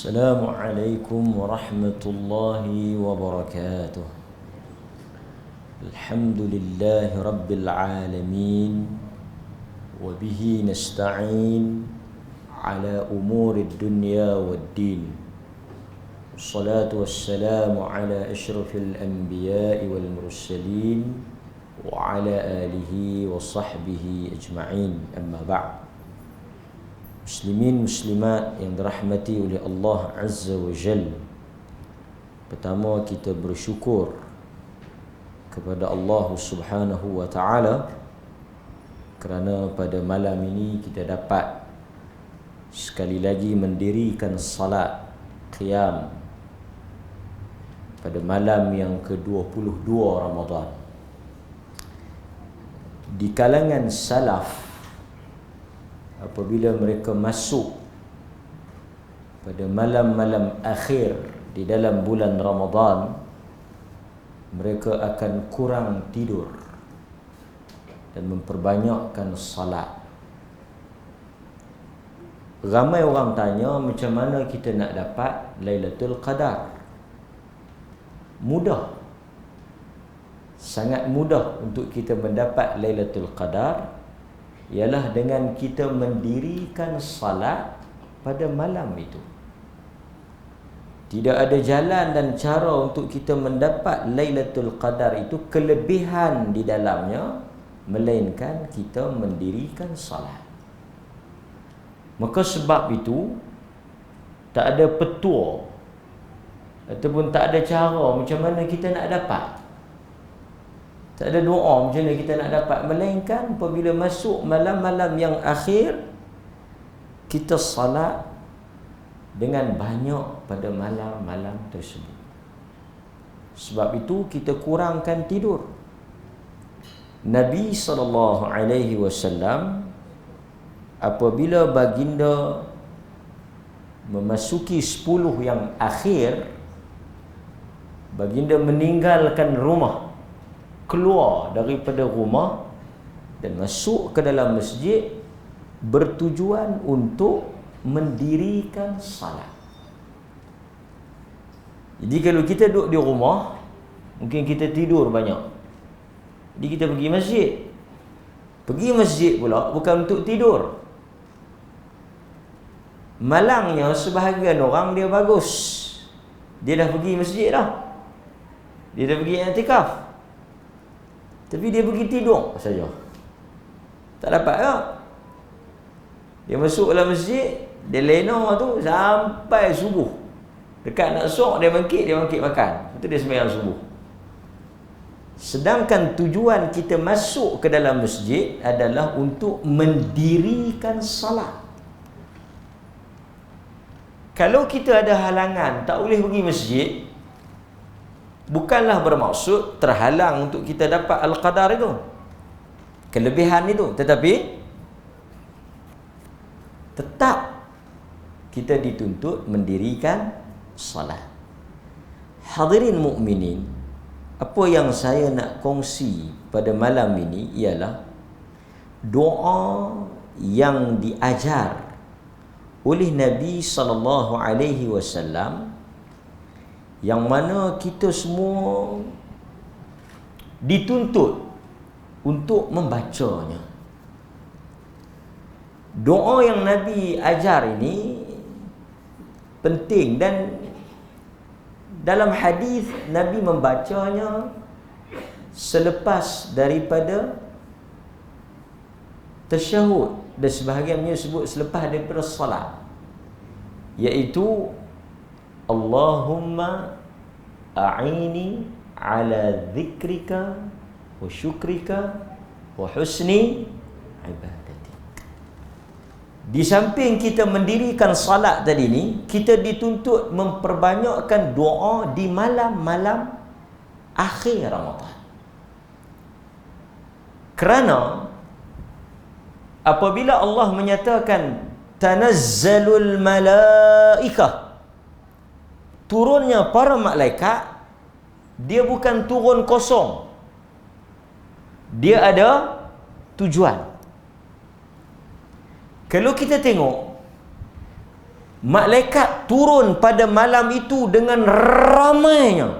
Assalamualaikum warahmatullahi wabarakatuh. Alhamdulillahi rabbil alamin, wa bihi nasta'in ala umuri dunya waddin. Wassalatu wassalamu ala ashrafil anbiya'i wal mursalin wa ala alihi wa sahbihi ajma'in. Amma ba'd. Muslimin muslimat yang dirahmati oleh Allah Azza wa Jal, pertama kita bersyukur kepada Allah Subhanahu wa Ta'ala kerana pada malam ini kita dapat sekali lagi mendirikan salat qiyam pada malam yang ke-22 Ramadan. Di kalangan salaf, apabila mereka masuk pada malam-malam akhir di dalam bulan Ramadan, mereka akan kurang tidur dan memperbanyakkan salat. Ramai orang tanya, macam mana kita nak dapat Lailatul Qadar? Mudah. Sangat mudah untuk kita mendapat Lailatul Qadar, ialah dengan kita mendirikan salat pada malam itu. Tidak ada jalan dan cara untuk kita mendapat Lailatul Qadar itu, kelebihan di dalamnya, melainkan kita mendirikan salat. Maka sebab itu tak ada petua ataupun tak ada cara macam mana kita nak dapat. Tak ada doa macam mana kita nak dapat, melainkan apabila masuk malam-malam yang akhir, kita salat dengan banyak pada malam-malam tersebut. Sebab itu kita kurangkan tidur. Nabi SAW apabila baginda memasuki 10 yang akhir, baginda meninggalkan rumah, keluar daripada rumah dan masuk ke dalam masjid bertujuan untuk mendirikan salat. Jadi kalau kita duduk di rumah, mungkin kita tidur banyak. Jadi kita pergi masjid. Pergi masjid pula bukan untuk tidur. Malangnya sebahagian orang dia bagus, dia dah pergi masjid dah, dia dah pergi i'tikaf, tapi dia pergi tidur saja. Tak dapat tak? Dia masuk dalam masjid, dia lena tu sampai subuh. Dekat nak sok dia bangkit makan. Itu dia sembahyang subuh. Sedangkan tujuan kita masuk ke dalam masjid adalah untuk mendirikan salat. Kalau kita ada halangan, tak boleh pergi masjid, bukanlah bermaksud terhalang untuk kita dapat Al-Qadar itu, kelebihan itu, tetapi tetap kita dituntut mendirikan salat. Hadirin mukminin, apa yang saya nak kongsi pada malam ini ialah doa yang diajar oleh Nabi SAW, yang mana kita semua dituntut untuk membacanya. Doa yang Nabi ajar ini penting, dan dalam hadis Nabi membacanya selepas daripada tasyahud, dan sebahagiannya sebut selepas daripada salat, iaitu Allahumma a'ini ala dzikrika wa syukrika wa husni ibadatik. Di samping kita mendirikan salat tadi ni, kita dituntut memperbanyakkan doa di malam-malam akhir Ramadan. Kerana apabila Allah menyatakan tanazzalul malaikah, turunnya para malaikat, dia bukan turun kosong, dia ada tujuan. Kalau kita tengok Malaikat turun pada malam itu dengan ramainya,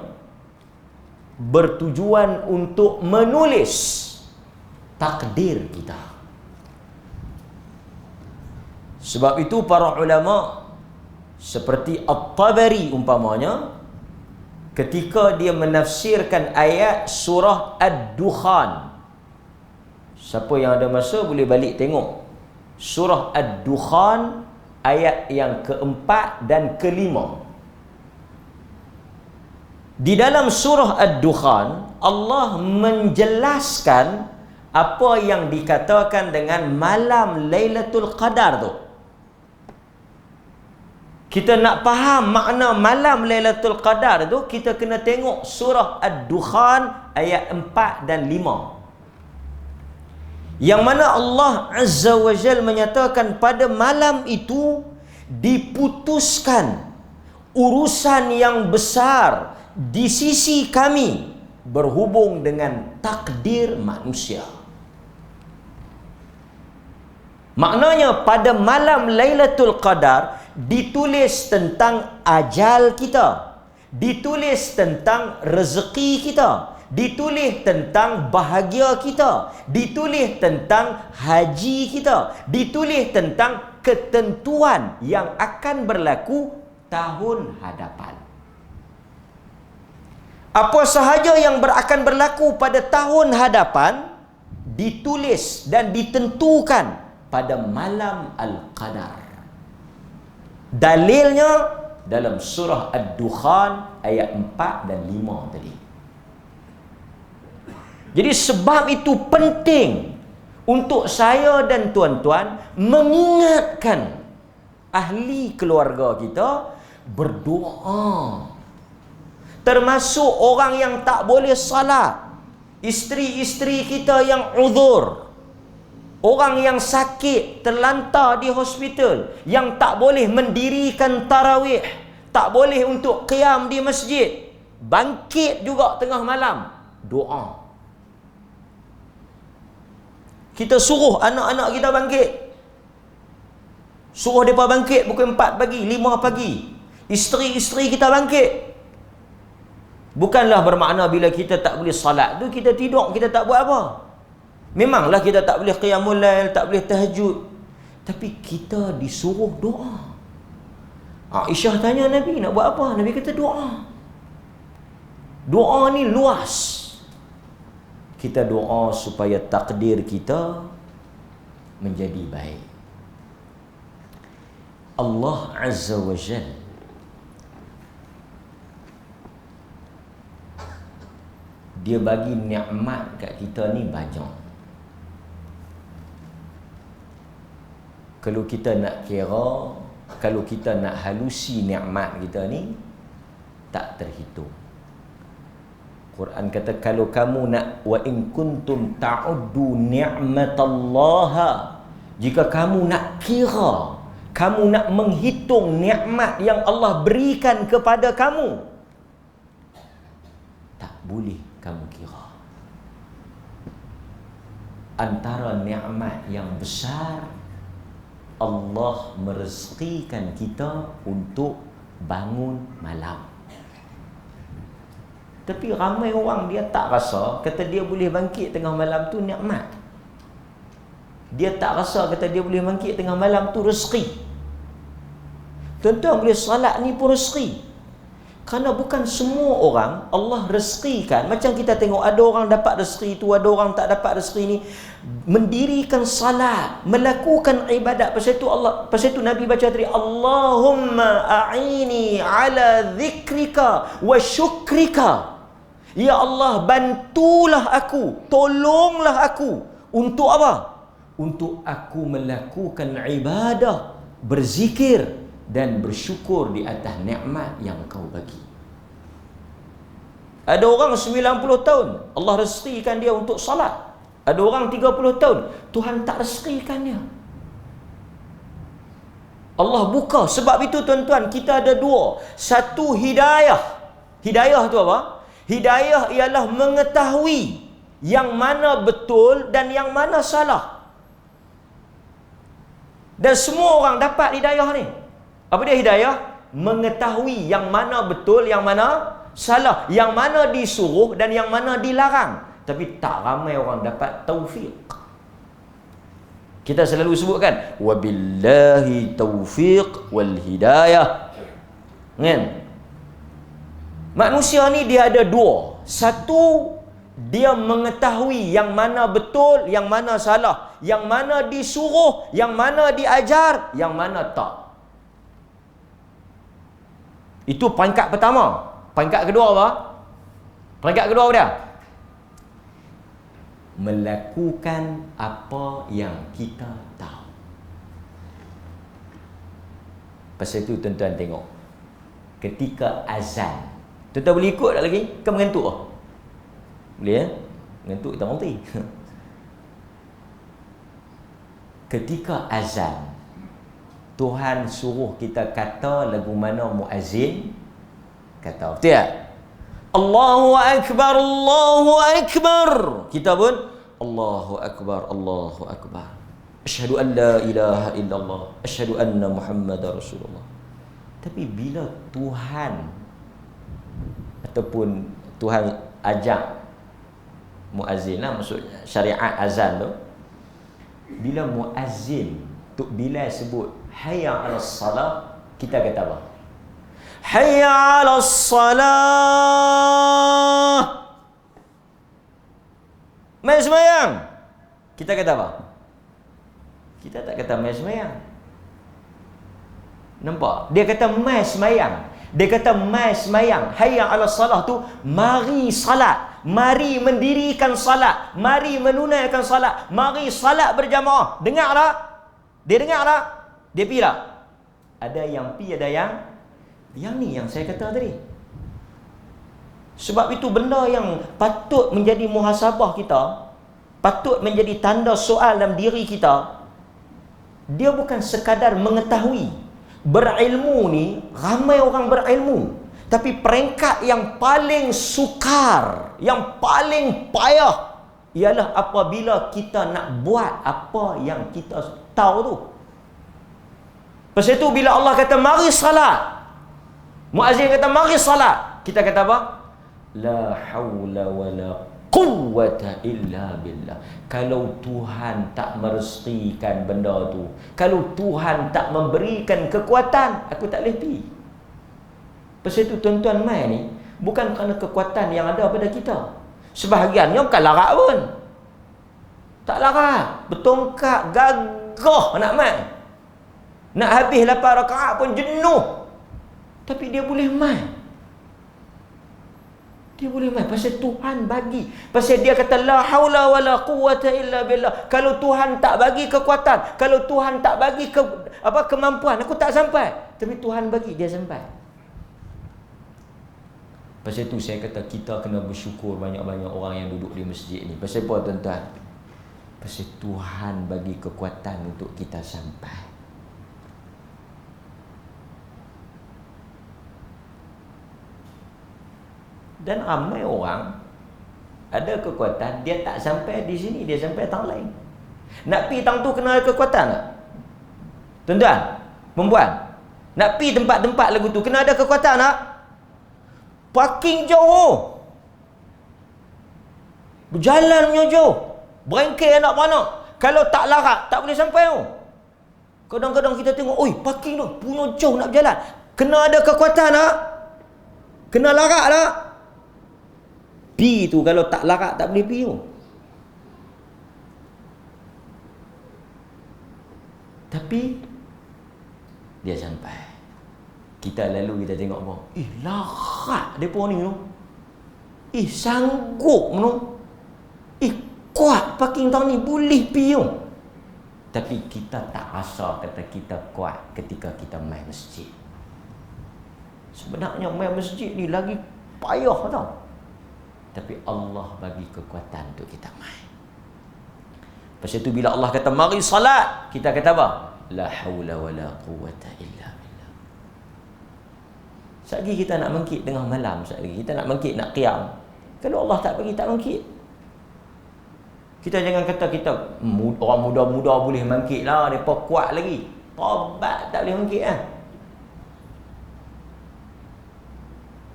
bertujuan untuk menulis takdir kita. Sebab itu para ulama seperti At-Tabari umpamanya, ketika dia menafsirkan ayat surah Ad-Dukhan, siapa yang ada masa boleh balik tengok surah Ad-Dukhan ayat yang keempat dan kelima. Di dalam surah Ad-Dukhan, Allah menjelaskan apa yang dikatakan dengan malam Lailatul Qadar tu. Kita nak faham makna malam Lailatul Qadar tu, kita kena tengok surah Ad-Dukhan ayat 4 dan 5. Yang mana Allah Azza wa Jal menyatakan pada malam itu diputuskan urusan yang besar di sisi kami berhubung dengan takdir manusia. Maknanya pada malam Lailatul Qadar ditulis tentang ajal kita, ditulis tentang rezeki kita, ditulis tentang bahagia kita, ditulis tentang haji kita, ditulis tentang ketentuan yang akan berlaku tahun hadapan. Apa sahaja yang akan berlaku pada tahun hadapan ditulis dan ditentukan pada malam Al-Qadar. Dalilnya dalam surah Ad-Dukhan ayat 4 dan 5 tadi. Jadi sebab itu penting untuk saya dan tuan-tuan mengingatkan ahli keluarga kita berdoa. Termasuk orang yang tak boleh salat, isteri-isteri kita yang uzur, orang yang sakit terlantar di hospital, yang tak boleh mendirikan tarawih, tak boleh untuk qiyam di masjid, bangkit juga tengah malam, doa. Kita suruh anak-anak kita bangkit, suruh mereka bangkit pukul 4 pagi, 5 pagi. Isteri-isteri kita bangkit. Bukanlah bermakna bila kita tak boleh salat tu kita tidur, kita tak buat apa. Memanglah kita tak boleh qiyamul lail, tak boleh tahajud, tapi kita disuruh doa. Aisyah tanya Nabi nak buat apa? Nabi kata doa. Doa ni luas. Kita doa supaya takdir kita menjadi baik. Allah Azza wa Jalla Dia bagi nikmat kat kita ni banyak. Kalau kita nak kira, kalau kita nak halusi nikmat kita ni, tak terhitung. Quran kata kalau kamu nak, wa in kuntum ta'uddu ni'matallaha, jika kamu nak kira, kamu nak menghitung nikmat yang Allah berikan kepada kamu, tak boleh kamu kira. Antara nikmat yang besar, Allah merezekikan kita untuk bangun malam. Tapi ramai orang dia tak rasa, kata dia boleh bangkit tengah malam tu nikmat. Dia tak rasa kata dia boleh bangkit tengah malam tu rezeki. Tuan-tuan boleh salat ni pun rezeki. Kerana bukan semua orang Allah rezekikan. Macam kita tengok ada orang dapat rezeki itu, ada orang tak dapat rezeki ni. Mendirikan salat, melakukan ibadat. Pasal itu Nabi baca tadi, Allahumma a'ini ala zikrika wa syukrika. Ya Allah, bantulah aku, tolonglah aku. Untuk apa? Untuk aku melakukan ibadah, berzikir dan bersyukur di atas nikmat yang kau bagi. Ada orang 90 tahun Allah rezekikan dia untuk salat. Ada orang 30 tahun Tuhan tak rezekikan dia. Allah buka. Sebab itu tuan-tuan, kita ada dua. Satu, hidayah. Hidayah tu apa? Hidayah ialah mengetahui yang mana betul dan yang mana salah. Dan semua orang dapat hidayah ni. Apa dia hidayah? Mengetahui yang mana betul, yang mana salah, yang mana disuruh dan yang mana dilarang. Tapi tak ramai orang dapat taufiq. Kita selalu sebutkan wabillahi taufiq wal hidayah. Kan? Manusia ni dia ada dua. Satu, dia mengetahui yang mana betul, yang mana salah, yang mana disuruh, yang mana diajar, yang mana tak. Itu peringkat pertama. Peringkat kedua apa? Peringkat kedua apa dia? Melakukan apa yang kita tahu. Pasal itu tuan-tuan tengok, ketika azan, tuan-tuan boleh ikut tak lagi? Kan mengantuk lah. Boleh ya? Mengantuk kita mati. Ketika azan, Tuhan suruh kita kata lagu mana muazzin kata. Betul tak? Allahu Akbar, Allahu Akbar. Kita pun Allahu Akbar, Allahu Akbar. Asyhadu an la ilaha illallah, asyhadu anna Muhammadar Rasulullah. Tapi bila Tuhan ataupun Tuhan ajak muazzin lah, maksudnya syariat azan tu, bila muazzin Tok Bilal sebut hayya 'alas salah, kita kata apa? Hayya 'alas salah. Mai sembahyang. Kita kata apa? Kita tak kata mai sembahyang. Nampak? Dia kata mai sembahyang. Dia kata mai sembahyang. Hayya 'alas salah tu mari salat. Mari mendirikan salat. Mari menunaikan salat. Mari salat berjamaah. Dengar tak? Dia dengar tak? Dia pi tak? Ada yang pi, ada yang ni yang saya kata tadi. Sebab itu benda yang patut menjadi muhasabah kita, patut menjadi tanda soal dalam diri kita. Dia bukan sekadar mengetahui. Berilmu ni, ramai orang berilmu. Tapi peringkat yang paling sukar, yang paling payah ialah apabila kita nak buat apa yang kita tahu tu. Pasal itu bila Allah kata mari salat, muazzin kata mari salat, kita kata apa? La haula wala quwwata illa billah. Kalau Tuhan tak merezekikan benda tu, kalau Tuhan tak memberikan kekuatan, aku tak boleh pergi. Pasal itu tuan-tuan mai ni bukan kerana kekuatan yang ada pada kita. Sebahagiannya bukan larat pun. Tak larat, bertongkak gagah nak mai. Nak habis 8 rakaat pun jenuh. Tapi dia boleh mai. Dia boleh mai pasal Tuhan bagi. Pasal dia kata la haula wala quwwata illa billah. Kalau Tuhan tak bagi kekuatan, kalau Tuhan tak bagi kemampuan, aku tak sampai. Tapi Tuhan bagi, dia sampai. Pasal itu saya kata kita kena bersyukur banyak-banyak orang yang duduk di masjid ni. Pasal apa tuan-tuan? Pasal Tuhan bagi kekuatan untuk kita sampai. Dan ramai orang ada kekuatan, dia tak sampai di sini, dia sampai tang lain. Nak pi tang tu kena ada kekuatan tak? Tuan-tuan, perempuan, nak pi tempat-tempat lagu tu kena ada kekuatan tak? Parking jauh, berjalan punya jauh, berengkai nak mana. Kalau tak larat, tak boleh sampai tu. Kadang-kadang kita tengok, oi parking tu punya jauh nak berjalan. Kena ada kekuatan tak? Kena larat tak? Pi tu kalau tak larat tak boleh pi tu. Tapi dia sampai. Kita lalu kita tengok apa? Larat depa ni tu. Sanggup tu. Kuat parking tang ni boleh pi tu. Tapi kita tak rasa kata kita kuat ketika kita mai masjid. Sebenarnya mai masjid ni lagi payah tau. Tapi Allah bagi kekuatan untuk kita mai. Pasal itu bila Allah kata mari salat, kita kata apa? La haula wala quwwata illa billah. Sekali kita nak mengkit tengah malam, sekali kita nak mengkit nak qiyam. Kalau Allah tak bagi tak mengkit. Kita jangan kata kita orang muda-muda boleh mengkit lah, depa kuat lagi. Tobat tak boleh mengkit kan.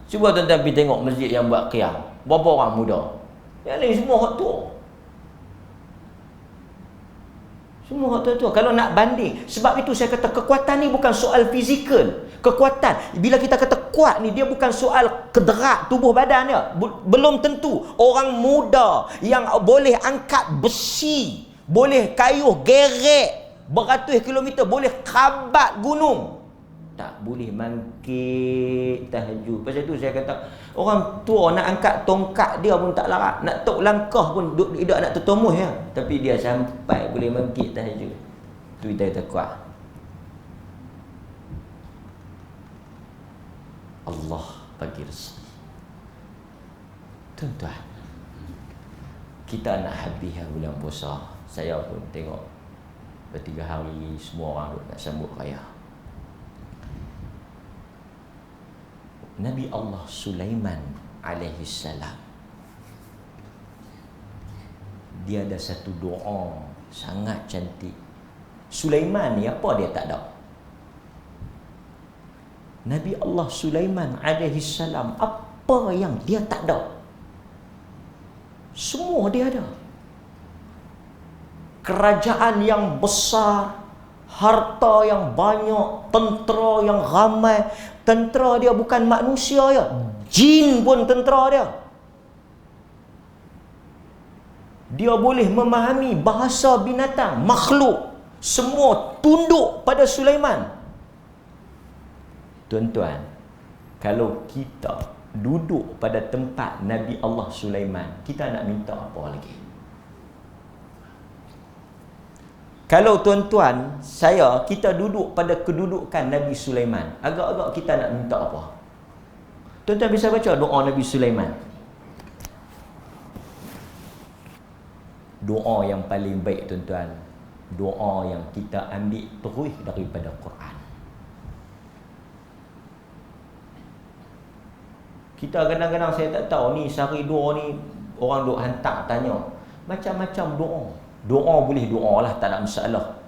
Cuba tuan-tuan pergi tengok masjid yang buat qiyam. Berapa orang muda? Yang lain semua hak tua. Semua hak tua-tua. Kalau nak banding, sebab itu saya kata kekuatan ni bukan soal fizikal. Kekuatan, bila kita kata kuat ni, dia bukan soal kederat tubuh badan dia. Belum tentu. Orang muda yang boleh angkat besi, boleh kayuh gerek beratus kilometer, boleh kabat gunung, tak boleh mangkit tahajud. Pasal tu saya kata, orang tua nak angkat tongkat dia pun tak larat, nak tok langkah pun tidak nak tertomuh ya. Tapi dia sampai boleh mangkit tahajud. Tu kita kata kuat. Allah bagi rezeki. Tuan-tuan, kita nak habis bulan puasa. Saya pun tengok bertiga hari semua orang nak sambut raya. Nabi Allah Sulaiman alaihi salam, dia ada satu doa sangat cantik. Sulaiman ni apa dia tak ada? Nabi Allah Sulaiman alaihi salam, apa yang dia tak ada? Semua dia ada. Kerajaan yang besar, harta yang banyak, tentera yang ramai. Tentera dia bukan manusia ya, jin pun tentera dia. Dia boleh memahami bahasa binatang, makhluk. Semua tunduk pada Sulaiman. Tuan-tuan, kalau kita duduk pada tempat Nabi Allah Sulaiman, kita nak minta apa lagi? Kalau tuan-tuan, kita duduk pada kedudukan Nabi Sulaiman, agak-agak kita nak minta apa? Tuan-tuan bisa baca doa Nabi Sulaiman. Doa yang paling baik tuan-tuan, doa yang kita ambil terus daripada Quran. Kita kadang-kadang saya tak tahu ni sehari dua ni orang duk hantar tanya macam-macam doa. Doa boleh doa lah, tak ada masalah.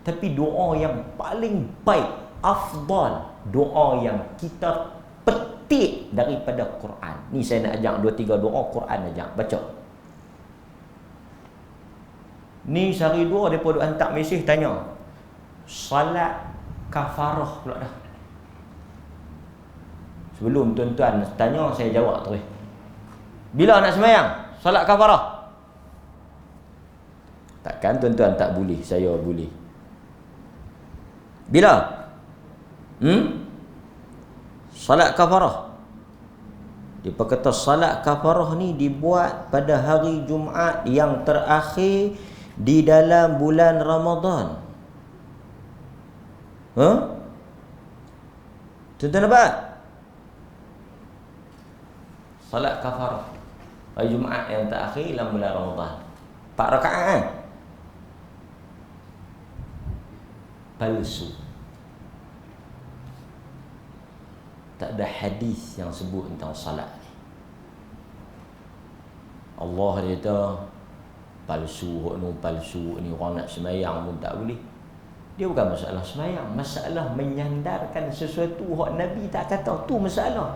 Tapi doa yang paling baik, afdal, doa yang kita petik daripada Quran. Ni saya nak ajak 2-3 doa Quran ajak baca. Ni sehari dua depa duk hantar mesej tanya salat kafarah pula dah. Sebelum tuan-tuan tanya, saya jawab terus. Bila nak sembahyang? Salat kafarah? Takkan tuan-tuan tak boleh, saya boleh. Bila? Salat kafarah. Dia kata salat kafarah ni dibuat pada hari Jumaat yang terakhir di dalam bulan Ramadan. Tuan-tuan nampak? Salat kafarah hari Jumaat yang terakhir dalam bulan Ramadan. 4 rakaat kan? Palsu. Tak ada hadis yang sebut tentang salat ni. Allah dia kata palsu, palsu ni orang nak sembahyang pun tak boleh. Dia bukan masalah sembahyang, masalah menyandarkan sesuatu hak Nabi tak kata, tu masalah.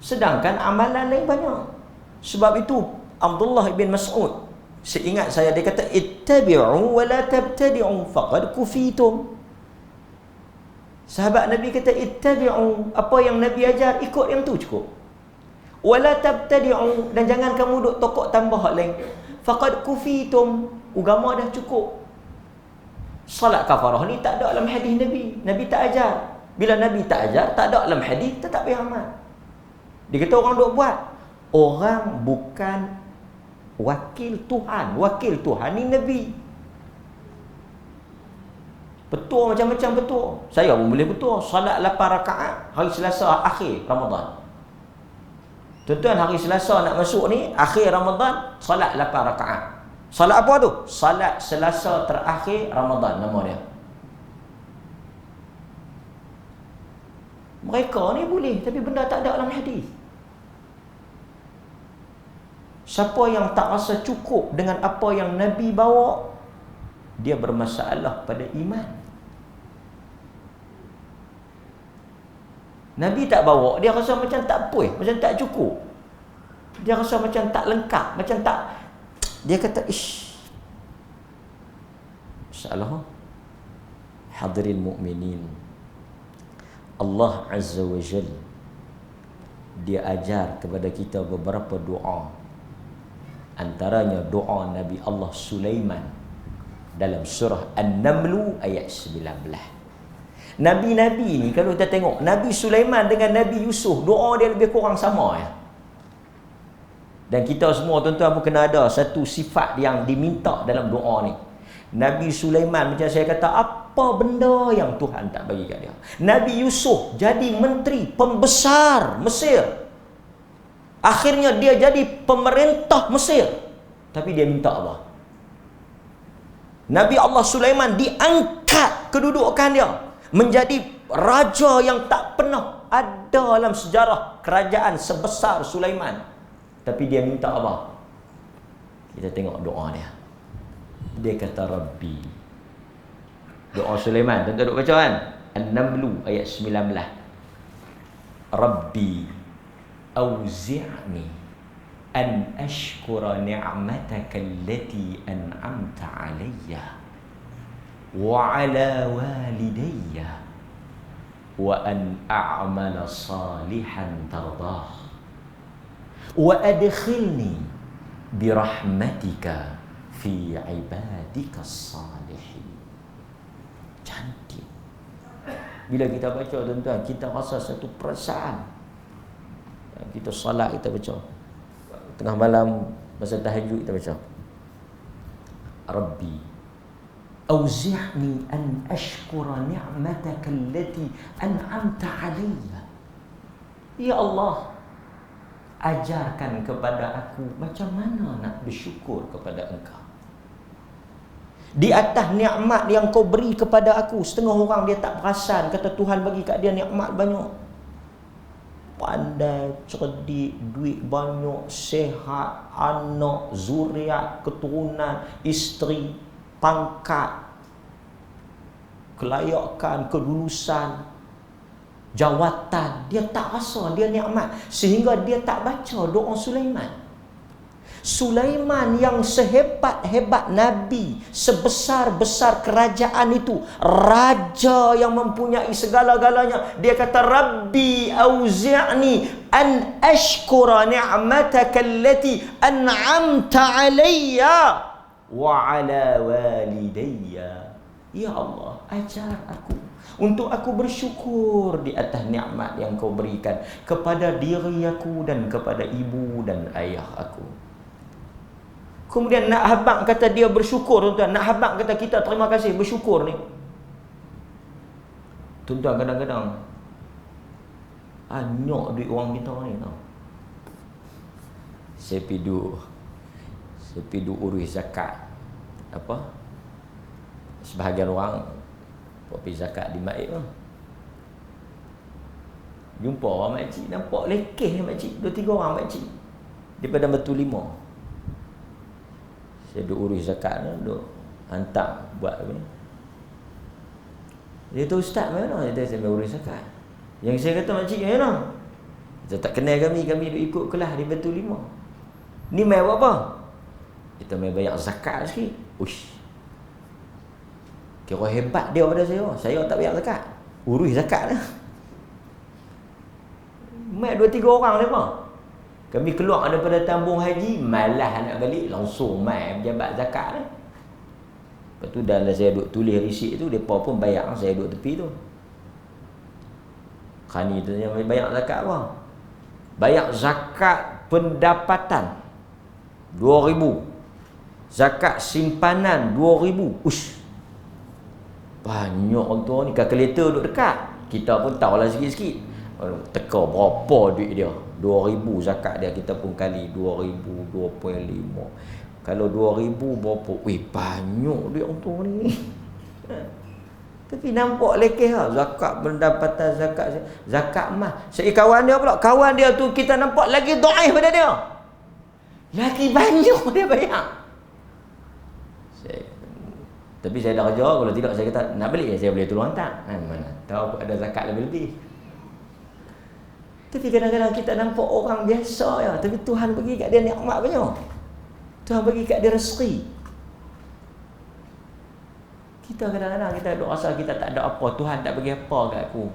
Sedangkan amalan lain banyak. Sebab itu Abdullah bin Mas'ud, seingat saya, dia kata ittabi'u wa la tabtadi'u faqad kufitum. Sahabat Nabi kata ittabi'u, apa yang Nabi ajar ikut yang tu cukup. Wa la tabtadi'u, dan jangan kamu duk tokok tambah hak lain. Faqad kufitum, agama dah cukup. Salat kafarah ni tak ada dalam hadis Nabi. Nabi tak ajar. Bila Nabi tak ajar, tak ada dalam hadis, tetap payah amal. Dia kata orang duk buat. Orang bukan wakil Tuhan. Wakil Tuhan ni Nabi. Betul macam-macam betul. Saya pun boleh betul. Salat 8 rakaat hari Selasa akhir Ramadan. Tuan-tuan, hari Selasa nak masuk ni, akhir Ramadan, salat 8 rakaat. Salat apa tu? Salat Selasa terakhir Ramadan nama dia. Mereka ni boleh, tapi benda tak ada dalam hadis. Siapa yang tak rasa cukup dengan apa yang Nabi bawa, dia bermasalah pada iman. Nabi tak bawa, dia rasa macam tak puas, macam tak cukup. Dia rasa macam tak lengkap, macam tak. Dia kata, ish. Masalah. Hadirin mukminin. Allah Azza wa Jal, dia ajar kepada kita beberapa doa. Antaranya doa Nabi Allah Sulaiman dalam surah An-Naml ayat 19. Nabi-Nabi ni kalau kita tengok, Nabi Sulaiman dengan Nabi Yusuf, doa dia lebih kurang sama ya. Dan kita semua tuan-tuan pun kena ada satu sifat yang diminta dalam doa ni. Nabi Sulaiman macam saya kata, apa benda yang Tuhan tak bagi kat dia. Nabi Yusuf jadi menteri pembesar Mesir. Akhirnya dia jadi pemerintah Mesir. Tapi dia minta Allah. Nabi Allah Sulaiman diangkat kedudukan dia menjadi raja yang tak pernah ada dalam sejarah kerajaan sebesar Sulaiman. Tapi dia minta apa? Kita tengok doa dia. Dia kata Rabbi. Doa Sulaiman, tuan-tuan duk baca kan? An-Naml ayat 19. Rabbi auzi'ni an ashkura ni'mataka allati an'amta 'alayya wa 'ala walidayya wa an a'mala salihan tardah wa adkhilni birahmatika fi ibadika salihin. Cantik. Bila kita baca tuan-tuan, kita rasa satu perasaan. Kita salat, kita baca. Tengah malam masa tahajud kita baca. Rabbi auzi'ni an ashkura ni'mataka allati an'amta 'alayya. Ya Allah, ajarkan kepada aku macam mana nak bersyukur kepada Engkau. Di atas nikmat yang Kau beri kepada aku, setengah orang dia tak perasan, kata Tuhan bagi kat dia nikmat banyak. Pandai, cerdik, duit banyak, sehat, anak, zuriat, keturunan, isteri, pangkat, kelayakan, kelulusan, jawatan. Dia tak rasa dia nikmat, sehingga dia tak baca doa Sulaiman. Sulaiman yang sehebat-hebat Nabi, sebesar-besar kerajaan itu, raja yang mempunyai segala-galanya, dia kata Rabbi auzi'ni an ashkura ni'mataka allati an'amta 'alayya wa 'ala walidayya. Ya Allah, ajar aku untuk aku bersyukur di atas nikmat yang Kau berikan kepada diri aku dan kepada ibu dan ayah aku. Kemudian nak habaq kata dia bersyukur, tuan-tuan. Nak habaq kata kita terima kasih, bersyukur ni. Tuan-tuan, kadang-kadang anyok duit orang kita ni tau. Saya pergi urus zakat. Apa? Sebahagian orang pergi zakat di Maib tu. Jumpa orang makcik, nampak lekeh makcik, 2-3 orang makcik daripada Batu Limau. Saya duk urus zakat ni, duk hantar buat apa ni. Dia tu ustaz mana? Dia kata saya urus zakat. Yang saya kata makcik mana? Dia tak kenal kami duk ikut kelas di Batu Limau. Ni mai buat apa? Kita mai bayar zakat sikit. Uish. Kira hebat dia pada saya. Saya tak bayar zakat. Urus zakat lah. Mai 2-3 orang lepas. Kami keluar daripada Tambung Haji, malah nak balik, langsung mai pejabat zakat ni. Lepas tu dah saya duk tulis risik tu, mereka pun bayar, saya duk tepi tu. Khani tu yang bayar zakat apa? Bayar zakat pendapatan 2,000. Zakat simpanan 2,000. Ush. Banyak tu ni, kalkulator duk dekat. Kita pun tahulah sikit-sikit. Teka berapa duit dia. 2,000 zakat dia, kita pun kali 2,000, 2.5. Kalau 2,000 berapa? Weh, banyak duit orang tu ni. Tapi nampak lekeh lah. Zakat pendapatan, zakat emas. Kawan dia pula, kawan dia tu kita nampak lagi dhaif pada dia. Lagi banyak dia bayar. Tapi saya dah kerja, kalau tidak saya kata nak balik, saya boleh tolong hantar. Mana tahu ada zakat lebih-lebih. Tapi kadang-kadang kita nampak orang biasa ya, tapi Tuhan bagi kat dia nikmat banyak. Tuhan bagi kat dia rezeki. Kita kadang-kadang kita duk rasa kita tak ada apa, Tuhan tak bagi apa kat aku.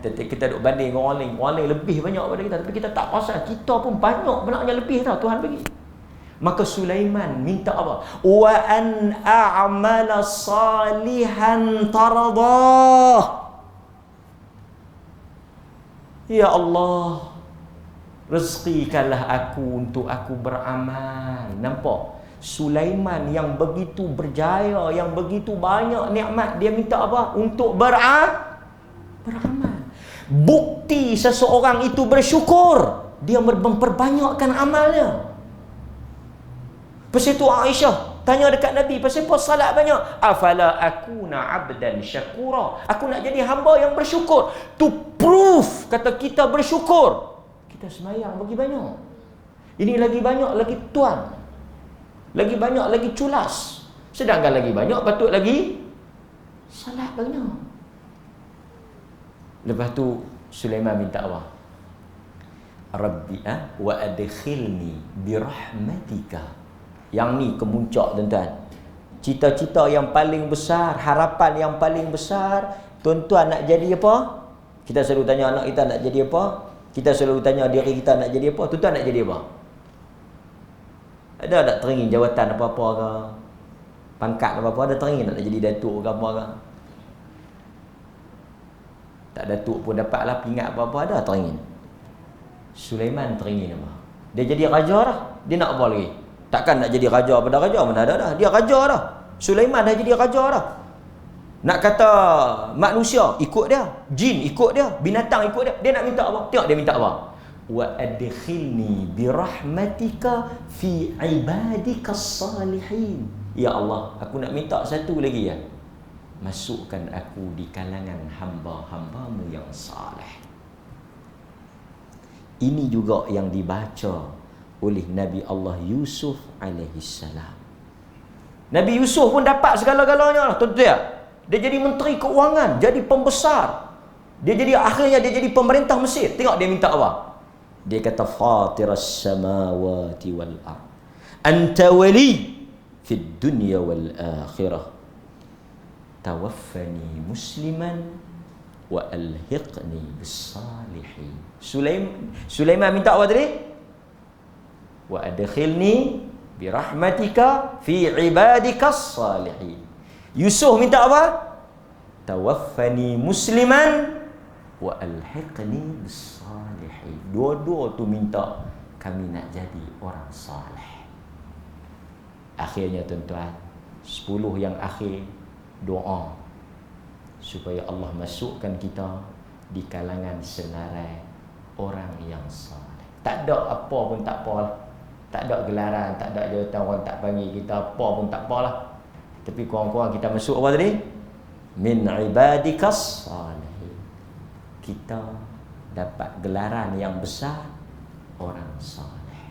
Kita duk banding orang lain lebih banyak pada kita, tapi kita tak rasa kita pun banyaknya lebih tau Tuhan bagi. Maka Sulaiman minta apa? Wa an a'mala salihan tardah. Ya Allah, rezekikanlah aku untuk aku beramal. Nampak? Sulaiman yang begitu berjaya, yang begitu banyak nikmat, dia minta apa? Untuk beramal. Bukti seseorang itu bersyukur, dia memperbanyakkan amalnya. Pasal itu Aisyah tanya dekat Nabi, pasal apa salat banyak? Afala akuna abdan syakura. Aku nak jadi hamba yang bersyukur. To prove kata kita bersyukur, kita sembahyang bagi banyak. Ini lagi banyak lagi tuan. Lagi banyak lagi culas. Sedangkan lagi banyak patut lagi salat banyak. Lepas tu Sulaiman minta apa? Rabbi wa adkhilni bi rahmatika. Yang ni kemuncak tuan-tuan. Cita-cita yang paling besar, harapan yang paling besar, tuan-tuan nak jadi apa? Kita selalu tanya anak kita nak jadi apa? Kita selalu tanya diri kita nak jadi apa? Tuan-tuan nak jadi apa? Ada tak teringin jawatan apa-apa ke? Pangkat apa-apa, ada teringin nak jadi datuk ke apa ke? Tak datuk pun dapatlah, pingat apa-apa, ada teringin. Sulaiman teringin apa? Dia jadi raja dah. Dia nak apa lagi? Takkan nak jadi raja pada raja, mana ada dah. Dia raja dah. Sulaiman dah jadi raja dah. Nak kata manusia ikut dia, jin ikut dia, binatang ikut dia. Dia nak minta apa? Tengok dia minta apa? Wa adkhilni bi rahmatika fi ibadika salihin. Ya Allah, aku nak minta satu lagi ya. Masukkan aku di kalangan hamba-hambamu yang saleh. Ini juga yang dibaca oleh Nabi Allah Yusuf alaihissalam. Nabi Yusuf pun dapat segala-galanya, tuan-tuan. Dia jadi menteri keuangan, jadi pembesar. Akhirnya dia jadi pemerintah Mesir. Tengok dia minta apa? Dia kata fatiras samawati wal ard. Anta wali fid dunya wal akhirah. Tawaffani musliman wa alhiqni bis salihin. Sulaiman minta apa tadi? Wa adkhilni bi rahmatika fi ibadikas salihin. Yusuf minta apa? Tawaffani musliman wa alhiqni bis salihin. Dua-dua tu minta kami nak jadi orang saleh. Akhirnya tuan-tuan, 10 yang akhir doa supaya Allah masukkan kita di kalangan senarai orang yang saleh. Tak ada apa pun tak apalah. Tak ada gelaran, tak ada jawatan, orang tak panggil kita apa pun tak apalah. Tapi kurang-kurang kita masuk apa tadi? Min ibadikas salihin. Kita dapat gelaran yang besar, orang saleh.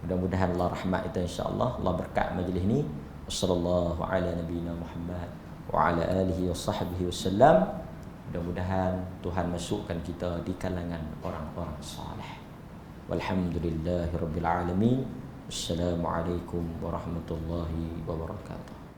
Mudah-mudahan Allah rahmat kita insya-Allah. Allah berkat majlis ni. Wassallallahu ala nabiyina Muhammad wa ala alihi wa sahbihi wasallam. Mudah-mudahan Tuhan masukkan kita di kalangan orang-orang saleh. Walhamdulillahirabbil alamin. Assalamualaikum warahmatullahi wabarakatuh.